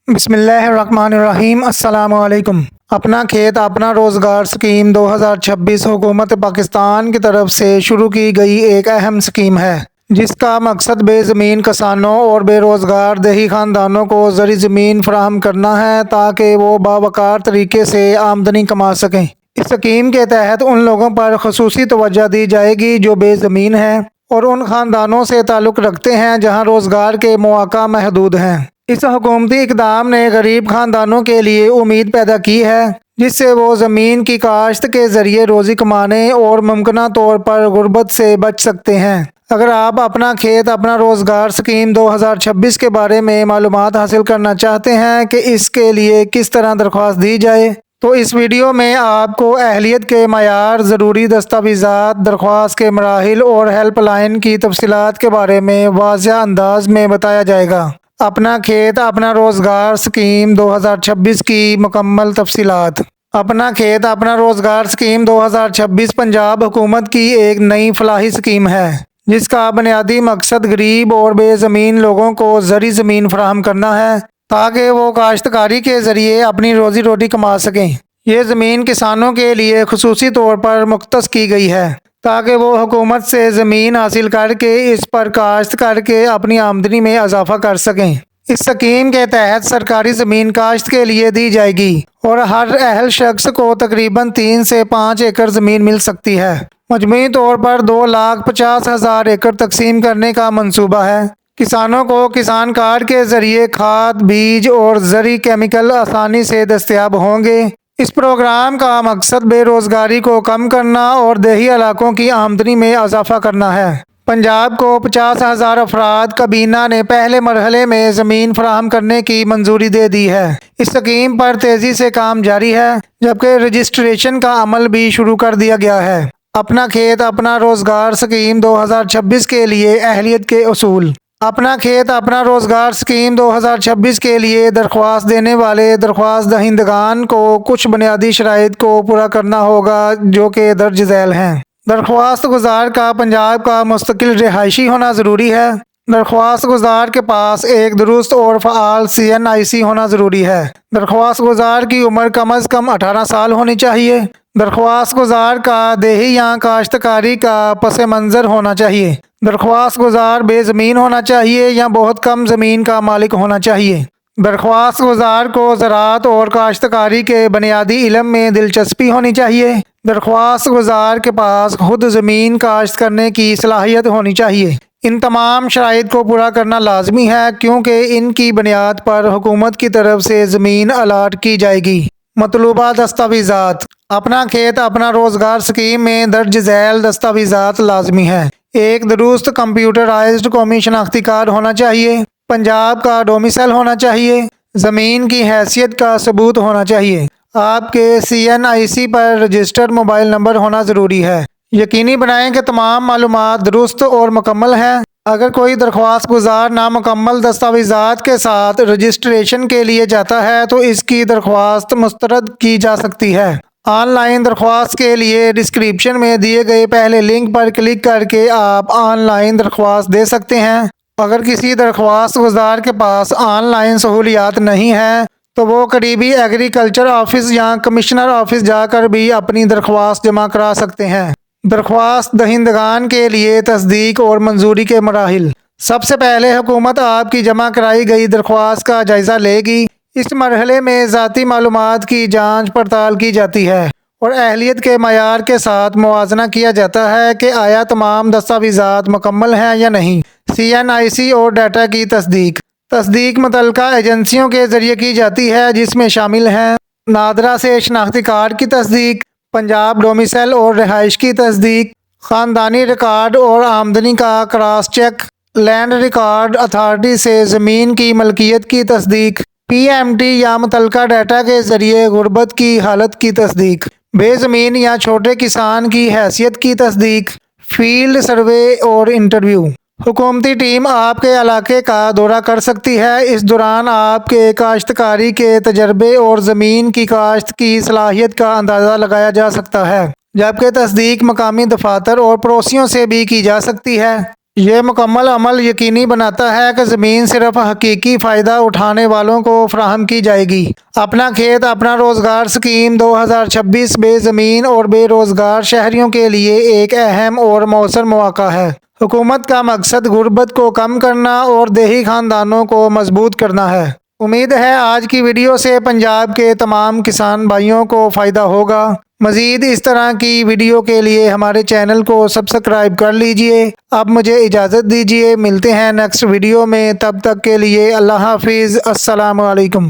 بسم اللہ الرحمن الرحیم۔ السلام علیکم۔ اپنا کھیت اپنا روزگار اسکیم 2026 حکومت پاکستان کی طرف سے شروع کی گئی ایک اہم اسکیم ہے، جس کا مقصد بے زمین کسانوں اور بے روزگار دیہی خاندانوں کو زرعی زمین فراہم کرنا ہے تاکہ وہ باوقار طریقے سے آمدنی کما سکیں۔ اس اسکیم کے تحت ان لوگوں پر خصوصی توجہ دی جائے گی جو بے زمین ہیں اور ان خاندانوں سے تعلق رکھتے ہیں جہاں روزگار کے مواقع محدود ہیں۔ اس حکومتی اقدام نے غریب خاندانوں کے لیے امید پیدا کی ہے، جس سے وہ زمین کی کاشت کے ذریعے روزی کمانے اور ممکنہ طور پر غربت سے بچ سکتے ہیں۔ اگر آپ اپنا کھیت اپنا روزگار اسکیم 2026 کے بارے میں معلومات حاصل کرنا چاہتے ہیں کہ اس کے لیے کس طرح درخواست دی جائے، تو اس ویڈیو میں آپ کو اہلیت کے معیار، ضروری دستاویزات، درخواست کے مراحل اور ہیلپ لائن کی تفصیلات کے بارے میں واضح انداز میں بتایا جائے گا۔ اپنا کھیت اپنا روزگار اسکیم 2026 کی مکمل تفصیلات۔ اپنا کھیت اپنا روزگار اسکیم 2026 پنجاب حکومت کی ایک نئی فلاحی اسکیم ہے، جس کا بنیادی مقصد غریب اور بے زمین لوگوں کو زرعی زمین فراہم کرنا ہے تاکہ وہ کاشتکاری کے ذریعے اپنی روزی روٹی کما سکیں۔ یہ زمین کسانوں کے لیے خصوصی طور پر مختص کی گئی ہے تاکہ وہ حکومت سے زمین حاصل کر کے اس پر کاشت کر کے اپنی آمدنی میں اضافہ کر سکیں۔ اس اسکیم کے تحت سرکاری زمین کاشت کے لیے دی جائے گی اور ہر اہل شخص کو تقریباً 3 سے 5 ایکڑ زمین مل سکتی ہے۔ مجموعی طور پر 2,50,000 ایکڑ تقسیم کرنے کا منصوبہ ہے۔ کسانوں کو کسان کارڈ کے ذریعے کھاد، بیج اور زرعی کیمیکل آسانی سے دستیاب ہوں گے۔ اس پروگرام کا مقصد بے روزگاری کو کم کرنا اور دیہی علاقوں کی آمدنی میں اضافہ کرنا ہے۔ پنجاب کو 50,000 افراد کابینہ نے پہلے مرحلے میں زمین فراہم کرنے کی منظوری دے دی ہے۔ اس اسکیم پر تیزی سے کام جاری ہے، جبکہ رجسٹریشن کا عمل بھی شروع کر دیا گیا ہے۔ اپنا کھیت اپنا روزگار اسکیم 2026 کے لیے اہلیت کے اصول۔ اپنا کھیت اپنا روزگار اسکیم 2026 کے لیے درخواست دینے والے درخواست دہندگان کو کچھ بنیادی شرائط کو پورا کرنا ہوگا جو کہ درج ذیل ہیں۔ درخواست گزار کا پنجاب کا مستقل رہائشی ہونا ضروری ہے۔ درخواست گزار کے پاس ایک درست اور فعال CNIC ہونا ضروری ہے۔ درخواست گزار کی عمر کم از کم 18 سال ہونی چاہیے۔ درخواست گزار کا دیہی یا کاشتکاری کا پس منظر ہونا چاہیے۔ درخواست گزار بے زمین ہونا چاہیے یا بہت کم زمین کا مالک ہونا چاہیے۔ درخواست گزار کو زراعت اور کاشتکاری کے بنیادی علم میں دلچسپی ہونی چاہیے۔ درخواست گزار کے پاس خود زمین کاشت کرنے کی صلاحیت ہونی چاہیے۔ ان تمام شرائط کو پورا کرنا لازمی ہے کیونکہ ان کی بنیاد پر حکومت کی طرف سے زمین الاٹ کی جائے گی۔ مطلوبہ دستاویزات۔ اپنا کھیت اپنا روزگار اسکیم میں درج ذیل دستاویزات لازمی ہیں۔ ایک درست کمپیوٹرائزڈ قومی شناختی کارڈ ہونا چاہیے۔ پنجاب کا ڈومیسائل ہونا چاہیے۔ زمین کی حیثیت کا ثبوت ہونا چاہیے۔ آپ کے CNIC پر رجسٹرڈ موبائل نمبر ہونا ضروری ہے۔ یقینی بنائیں کہ تمام معلومات درست اور مکمل ہیں۔ اگر کوئی درخواست گزار نامکمل دستاویزات کے ساتھ رجسٹریشن کے لیے جاتا ہے تو اس کی درخواست مسترد کی جا سکتی ہے۔ آن لائن درخواست کے لیے ڈسکرپشن میں دیے گئے پہلے لنک پر کلک کر کے آپ آن لائن درخواست دے سکتے ہیں۔ اگر کسی درخواست گزار کے پاس آن لائن سہولیات نہیں ہیں تو وہ قریبی ایگریکلچر آفس یا کمشنر آفس جا کر بھی اپنی درخواست جمع کرا سکتے ہیں۔ درخواست دہندگان کے لیے تصدیق اور منظوری کے مراحل۔ سب سے پہلے حکومت آپ کی جمع کرائی گئی درخواست کا جائزہ لے گی۔ اس مرحلے میں ذاتی معلومات کی جانچ پڑتال کی جاتی ہے اور اہلیت کے معیار کے ساتھ موازنہ کیا جاتا ہے کہ آیا تمام دستاویزات مکمل ہیں یا نہیں۔ CNIC اور ڈیٹا کی تصدیق۔ تصدیق متعلقہ ایجنسیوں کے ذریعے کی جاتی ہے جس میں شامل ہیں نادرا سے شناختی کارڈ کی تصدیق، پنجاب ڈومیسائل اور رہائش کی تصدیق، خاندانی ریکارڈ اور آمدنی کا cross check, land record authority سے زمین کی ملکیت کی تصدیق، PMT یا متعلقہ ڈیٹا کے ذریعے غربت کی حالت کی تصدیق، بے زمین یا چھوٹے کسان کی حیثیت کی تصدیق، فیلڈ سروے اور انٹرویو۔ حکومتی ٹیم آپ کے علاقے کا دورہ کر سکتی ہے۔ اس دوران آپ کے کاشتکاری کے تجربے اور زمین کی کاشت کی صلاحیت کا اندازہ لگایا جا سکتا ہے، جبکہ تصدیق مقامی دفاتر اور پڑوسیوں سے بھی کی جا سکتی ہے۔ یہ مکمل عمل یقینی بناتا ہے کہ زمین صرف حقیقی فائدہ اٹھانے والوں کو فراہم کی جائے گی۔ اپنا کھیت اپنا روزگار اسکیم 2026 بے زمین اور بے روزگار شہریوں کے لیے ایک اہم اور مؤثر مواقع ہے۔ حکومت کا مقصد غربت کو کم کرنا اور دیہی خاندانوں کو مضبوط کرنا ہے۔ امید ہے آج کی ویڈیو سے پنجاب کے تمام کسان بھائیوں کو فائدہ ہوگا۔ مزید اس طرح کی ویڈیو کے لیے ہمارے چینل کو سبسکرائب کر لیجئے۔ اب مجھے اجازت دیجئے، ملتے ہیں نیکسٹ ویڈیو میں، تب تک کے لیے اللہ حافظ، السلام علیکم۔